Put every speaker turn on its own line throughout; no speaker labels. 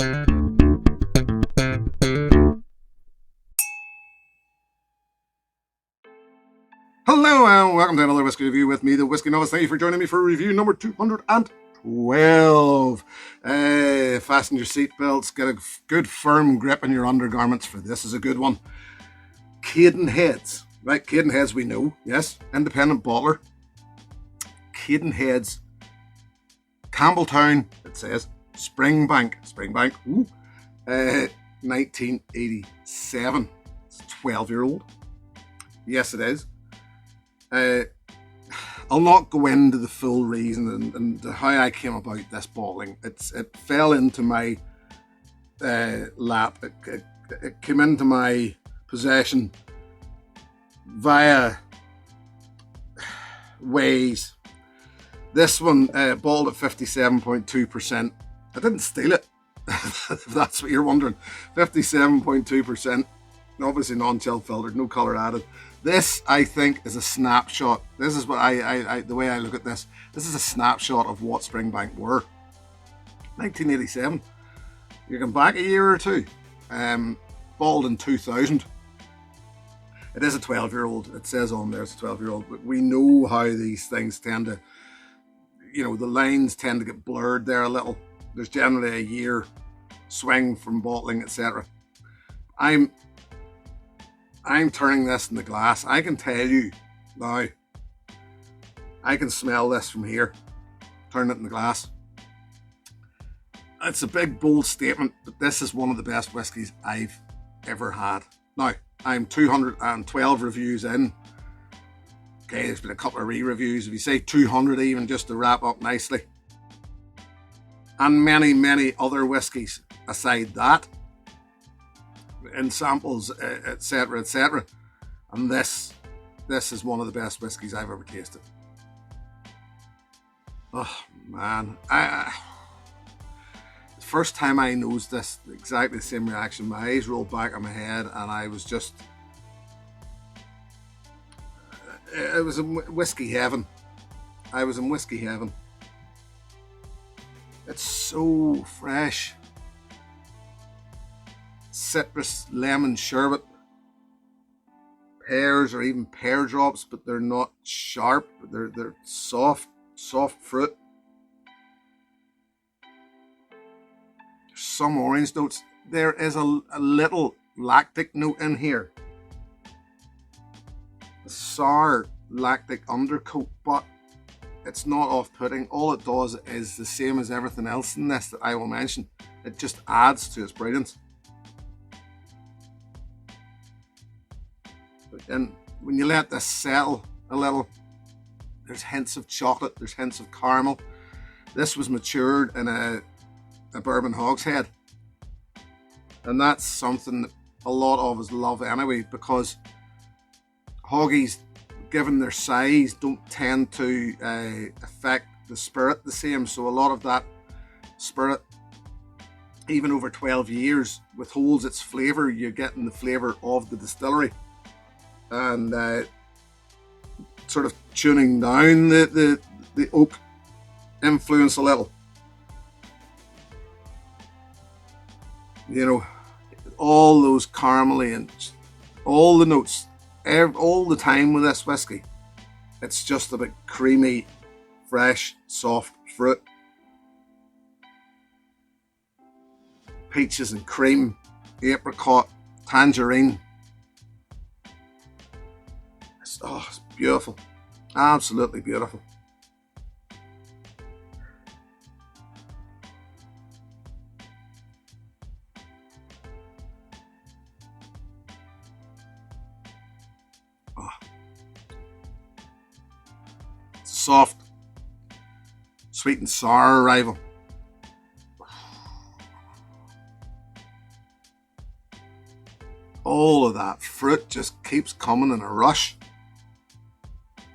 Hello and welcome to another whiskey review with me, the Whiskey Novice. Thank you for joining me for review number 212. Fasten your seatbelts, get a good firm grip in your undergarments, for this is a good one. Cadenheads, right? Cadenheads we know, yes, independent bottler. Cadenhead's Campbelltown, it says Springbank, ooh, 1987. It's a 12-year-old. Yes, it is. I'll not go into the full reason and how I came about this bottling. It fell into my lap. It came into my possession via ways. This one bottled at 57.2%. I didn't steal it, if that's what you're wondering. 57.2%. Obviously non-chill filtered, no colour added. This, I think, is a snapshot. This is what the way I look at this. This is a snapshot of what Springbank were. 1987. You can back a year or two. Bottled in 2000. It is a 12-year-old. It says on there it's a 12-year-old. But we know how these things tend to, the lines tend to get blurred there a little. There's generally a year swing from bottling, etc. I'm turning this in the glass. I can tell you now, I can smell this from here. Turn it in the glass. It's a big, bold statement, but this is one of the best whiskies I've ever had. Now, I'm 212 reviews in. Okay, there's been a couple of re-reviews. If you say 200 even, just to wrap up nicely. And many, many other whiskies aside that. In samples, etc., etc. And this is one of the best whiskies I've ever tasted. Oh man, the first time I nosed this, exactly the same reaction. My eyes rolled back on my head, and I was just, it was in whiskey heaven. I was in whiskey heaven. It's so fresh. Citrus, lemon sherbet, pears or even pear drops, but they're not sharp. They're soft fruit. There's some orange notes. There is a little lactic note in here. A sour lactic undercoat, but it's not off-putting. All it does is the same as everything else in this that I will mention. It just adds to its brilliance. And when you let this settle a little, there's hints of chocolate, there's hints of caramel. This was matured in a bourbon hogshead, and that's something that a lot of us love anyway, because hoggies, given their size, don't tend to affect the spirit the same. So a lot of that spirit, even over 12 years, withholds its flavour. You're getting the flavour of the distillery. And sort of tuning down the oak influence a little. All those caramely and all the notes, all the time with this whiskey. It's just a bit creamy, fresh, soft fruit. Peaches and cream, apricot, tangerine. It's beautiful. Absolutely beautiful. Oh. It's a soft, sweet and sour arrival. All of that fruit just keeps coming in a rush.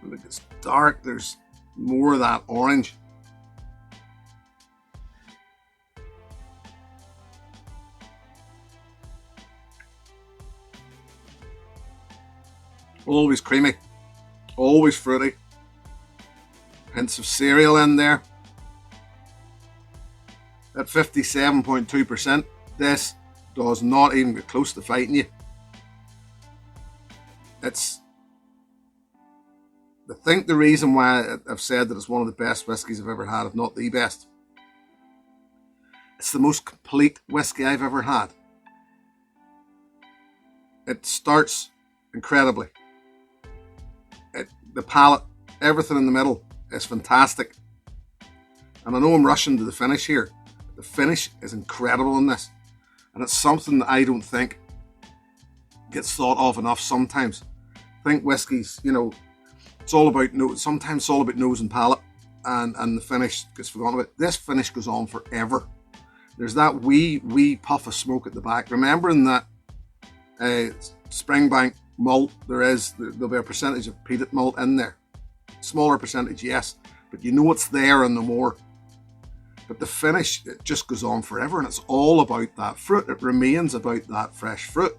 Look, it's dark, there's more of that orange. Always creamy, always fruity. Hints of cereal in there. at 57.2%, this does not even get close to fighting you. I think the reason why I've said that it's one of the best whiskies I've ever had, if not the best, it's the most complete whiskey I've ever had. It starts incredibly. The palate, everything in the middle is fantastic. And I know I'm rushing to the finish here. The finish is incredible in this. And it's something that I don't think gets thought of enough sometimes. I think whiskies, it's all about nose. Sometimes it's all about nose and palate, and the finish gets forgotten about. This finish goes on forever. There's that wee puff of smoke at the back. Remembering that Springbank malt, there'll be a percentage of peated malt in there. Smaller percentage, yes, but it's there and no more. But the finish, it just goes on forever, and it's all about that fruit. It remains about that fresh fruit.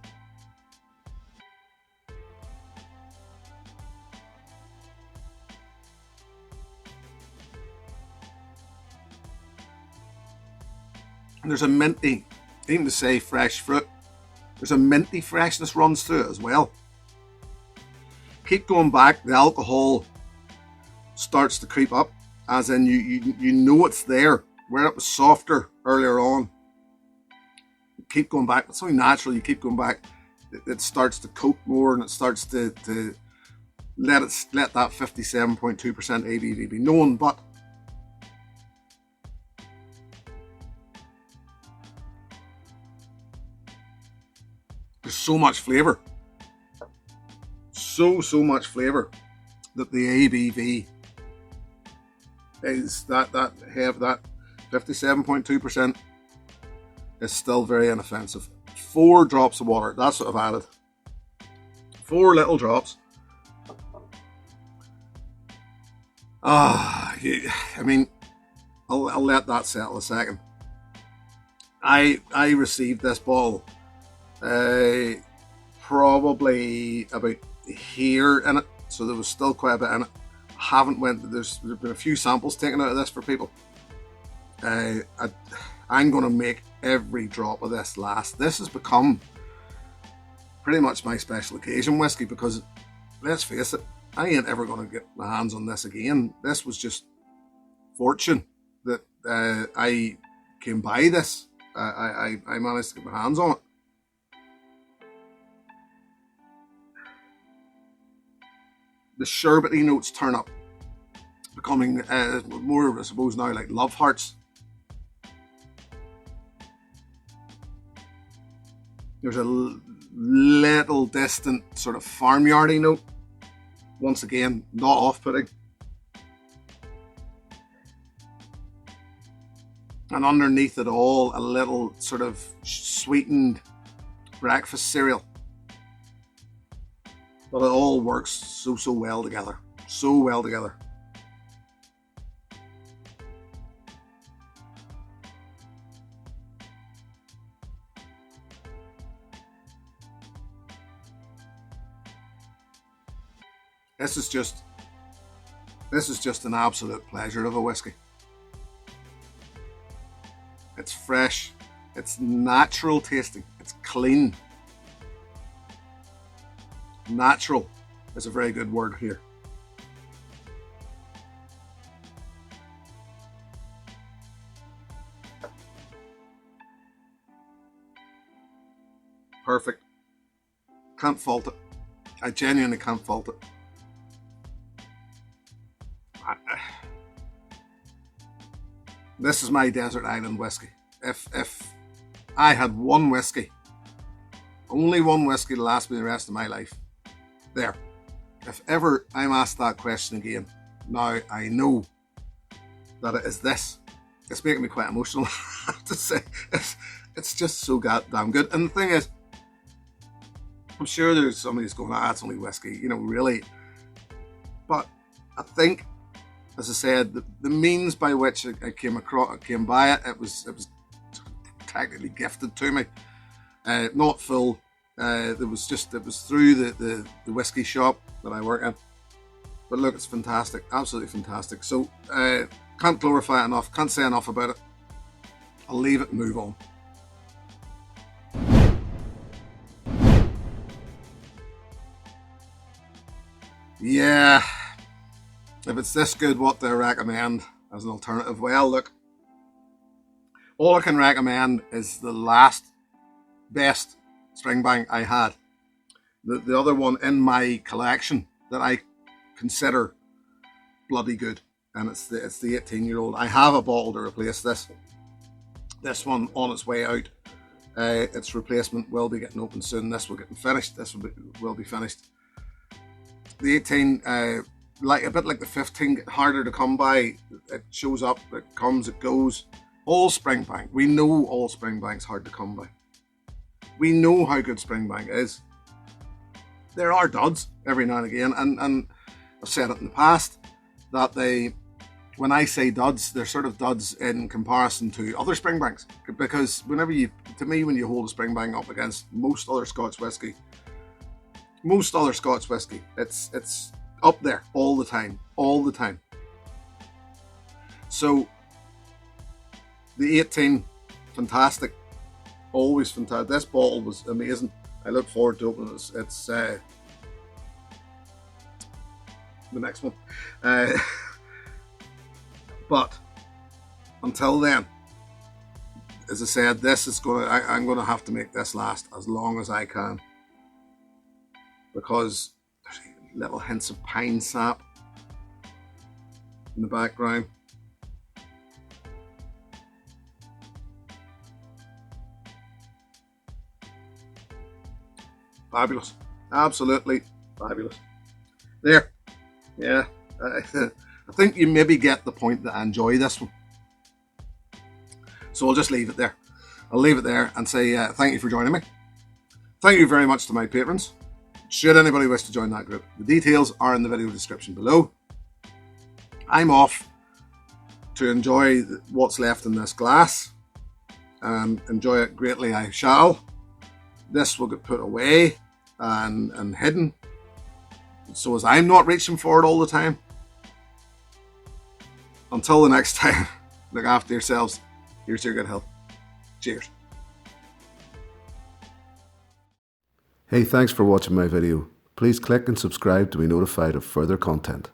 And there's a minty, even to say fresh fruit, there's a minty freshness runs through it as well. Keep going back, the alcohol starts to creep up, as in you know it's there, where it was softer earlier on. Keep going back, it's only natural, you keep going back, it starts to coat more, and it starts to let that 57.2% ABV be known. But there's so much flavour, so much flavour, that the ABV is that 57.2% is still very inoffensive. 4 drops of water, that's what I've added. 4 little drops. I mean, I'll let that settle a second. I received this bottle probably about here in it, so there was still quite a bit in it. There's been a few samples taken out of this for people. I'm going to make every drop of this last. This has become pretty much my special occasion whiskey, because let's face it, I ain't ever going to get my hands on this again. This was just fortune that I came by this. I managed to get my hands on it. The sherbety notes turn up, becoming more, I suppose, now like love hearts. There's a little distant sort of farmyardy note. Once again, not off-putting. And underneath it all, a little sort of sweetened breakfast cereal. But it all works so well together. So well together. This is just an absolute pleasure of a whiskey. It's fresh. It's natural tasting. It's clean. Natural is a very good word here. Perfect. Can't fault it. I genuinely can't fault it. This is my desert island whiskey. If I had one whiskey, only one whiskey to last me the rest of my life, there. If ever I'm asked that question again, now I know that it is this. It's making me quite emotional, I have to say. It's just so goddamn good. And the thing is, I'm sure there's somebody who's going, it's only whiskey, really. But I think, as I said, the means by which I came by it, it was technically gifted to me. Not full. It was through the whiskey shop that I work in. But look, it's fantastic, absolutely fantastic. So can't glorify it enough, can't say enough about it. I'll leave it and move on. Yeah, if it's this good, what do I recommend as an alternative? Well, look, all I can recommend is the last best Springbank I had. The other one in my collection that I consider bloody good, and it's the 18-year-old. I have a bottle to replace this. This one on its way out. Its replacement will be getting open soon. This will get finished. This will be finished. The 18, like a bit like the 15, get harder to come by. It shows up, it comes, it goes. All Springbank. We know all Springbank's hard to come by. We know how good Springbank is. There are duds every now and again, and I've said it in the past that when I say duds, they're sort of duds in comparison to other Springbanks, because when you hold a Springbank up against most other Scotch whiskey, it's up there all the time. So the 18, fantastic, always fantastic. This bottle was amazing. I look forward to opening it. It's the next one. But until then, as I said, I'm gonna have to make this last as long as I can, because there's little hints of pine sap in the background. Fabulous, absolutely fabulous. There, yeah. I think you maybe get the point that I enjoy this one. So I'll just leave it there. I'll leave it there and say thank you for joining me. Thank you very much to my patrons. Should anybody wish to join that group, the details are in the video description below. I'm off to enjoy what's left in this glass, and enjoy it greatly I shall. This will get put away and hidden, so as I'm not reaching for it all the time. Until the next time, look after yourselves. Here's your good health. Cheers.
Hey, thanks for watching my video. Please click and subscribe to be notified of further content.